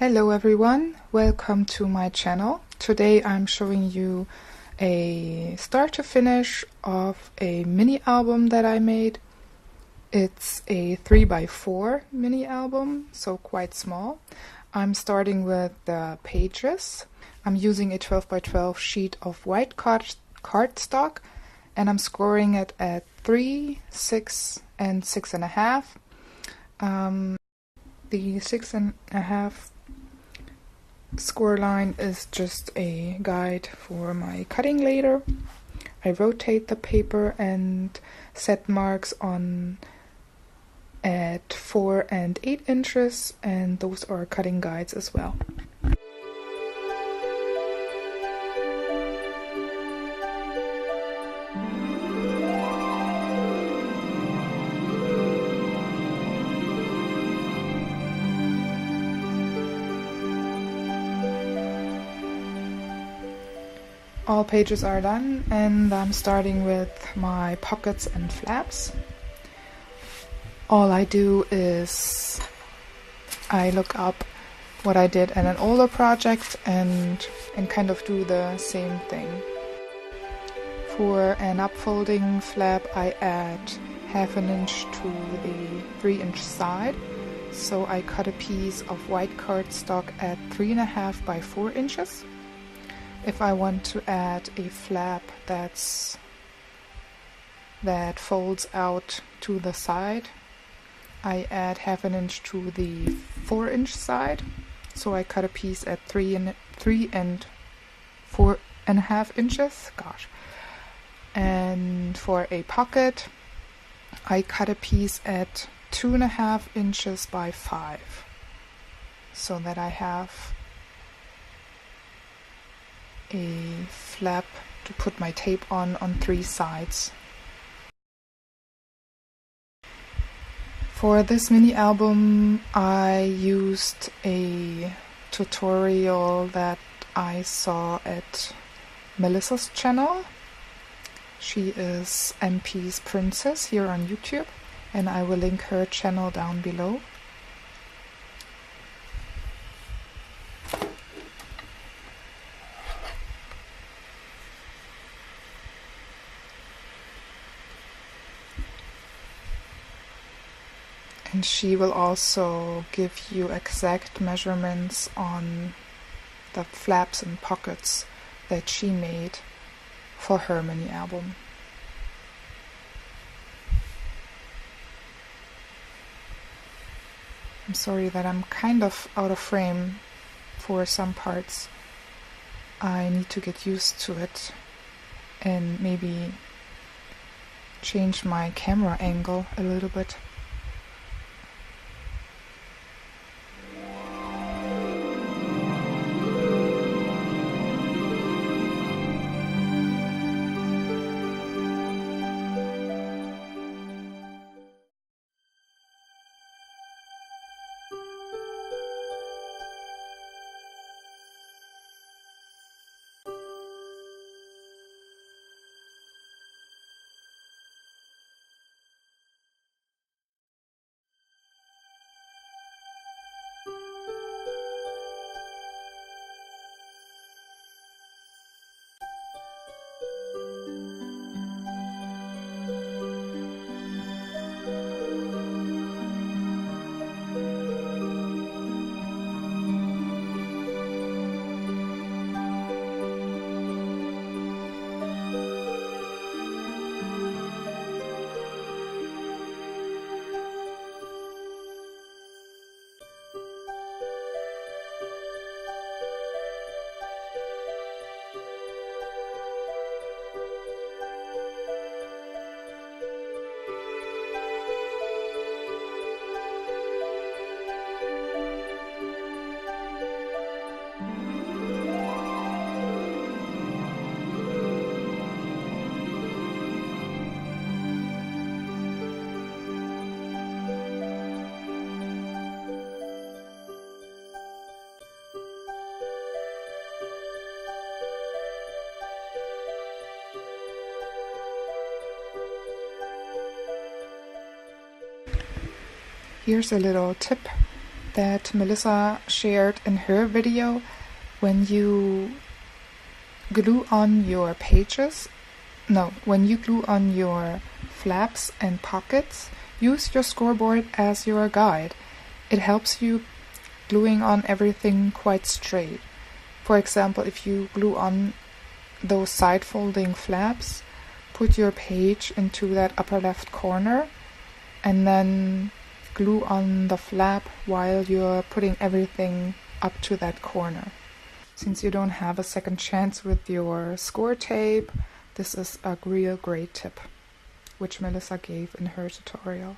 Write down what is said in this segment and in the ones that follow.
Hello everyone, welcome to my channel. Today I'm showing you a start to finish of a mini album that I made. It's a 3x4 mini album, so quite small. I'm starting with the pages. I'm using a 12x12 sheet of white cardstock and I'm scoring it at 3, 6 and 6.5. The 6.5 score line is just a guide for my cutting later. I rotate the paper and set marks on at 4 and 8 inches, and those are cutting guides as well. All pages are done and I'm starting with my pockets and flaps. All I do is I look up what I did in an older project and kind of do the same thing. For an upfolding flap I add 1/2 inch to the 3-inch side. So I cut a piece of white cardstock at 3.5 by 4 inches. If I want to add a flap that folds out to the side, I add 1/2 inch to the 4-inch side. So I cut a piece at 3 and 4.5 inches. Gosh. And for a pocket, I cut a piece at 2.5 inches by 5, so that I have a flap to put my tape on 3 sides. For this mini album I used a tutorial that I saw at Melissa's channel. She is MP's Princess here on YouTube, and I will link her channel down below. And she will also give you exact measurements on the flaps and pockets that she made for her mini album. I'm sorry that I'm kind of out of frame for some parts. I need to get used to it and maybe change my camera angle a little bit. Here's a little tip that Melissa shared in her video, when you glue on your when you glue on your flaps and pockets, use your scoreboard as your guide. It helps you gluing on everything quite straight. For example, if you glue on those side folding flaps, put your page into that upper left corner and then glue on the flap while you're putting everything up to that corner. Since you don't have a second chance with your score tape, this is a real great tip, which Melissa gave in her tutorial.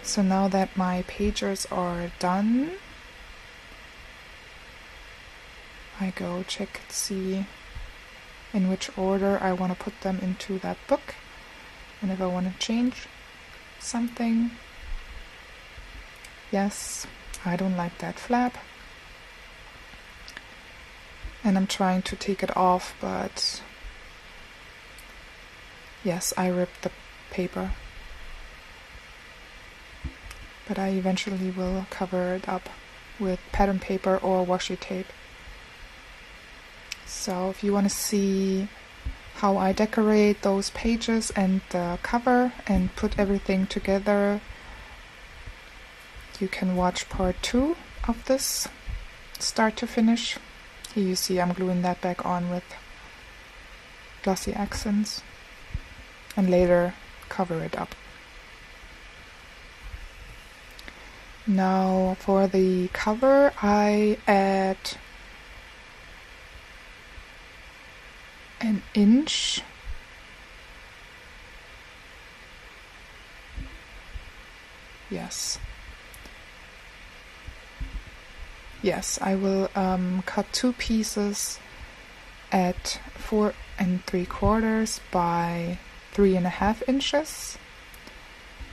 So now that my pages are done, I go check and see in which order I want to put them into that book, and if I want to change something. Yes, I don't like that flap, and I'm trying to take it off, but yes, I ripped the paper. But I eventually will cover it up with pattern paper or washi tape. So if you want to see how I decorate those pages and the cover and put everything together, you can watch part 2 of this, start to finish. Here you see I'm gluing that back on with glossy accents, and later cover it up. Now for the cover, I add an inch Yes, I will cut 2 pieces at 4 3/4 by 3.5 inches.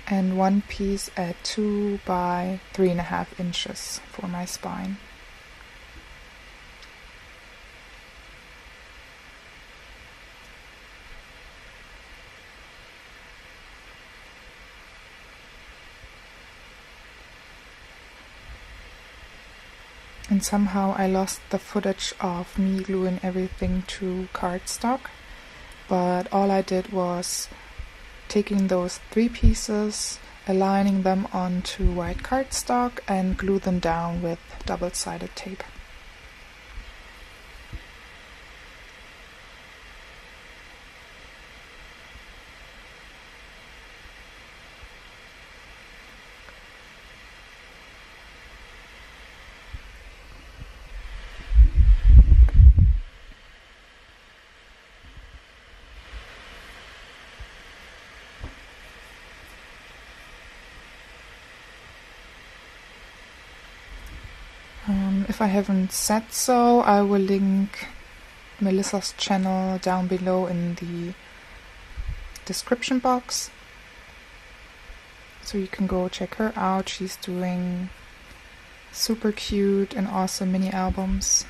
And 1 piece at 2 by 3.5 inches for my spine. And somehow I lost the footage of me gluing everything to cardstock, but all I did was taking those 3 pieces, aligning them onto white cardstock, and glue them down with double-sided tape. If I haven't said so, I will link Melissa's channel down below in the description box, so you can go check her out. She's doing super cute and awesome mini albums.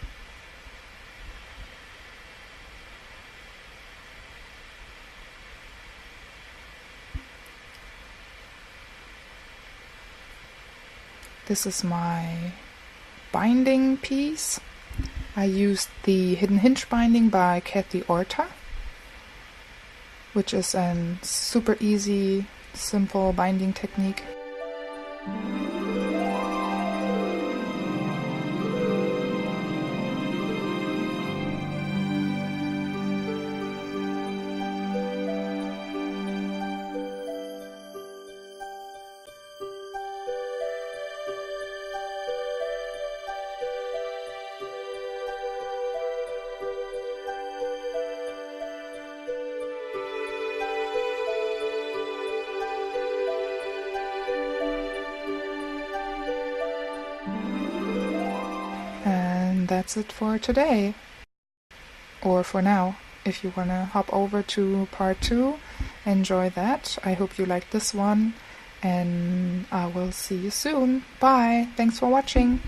This is my binding piece. I used the Hidden Hinge binding by Kathy Orta, which is a super easy, simple binding technique. That's it for today, or for now. If you want to hop over to part 2, enjoy that. I hope you liked this one, and I will see you soon. Bye. Thanks for watching.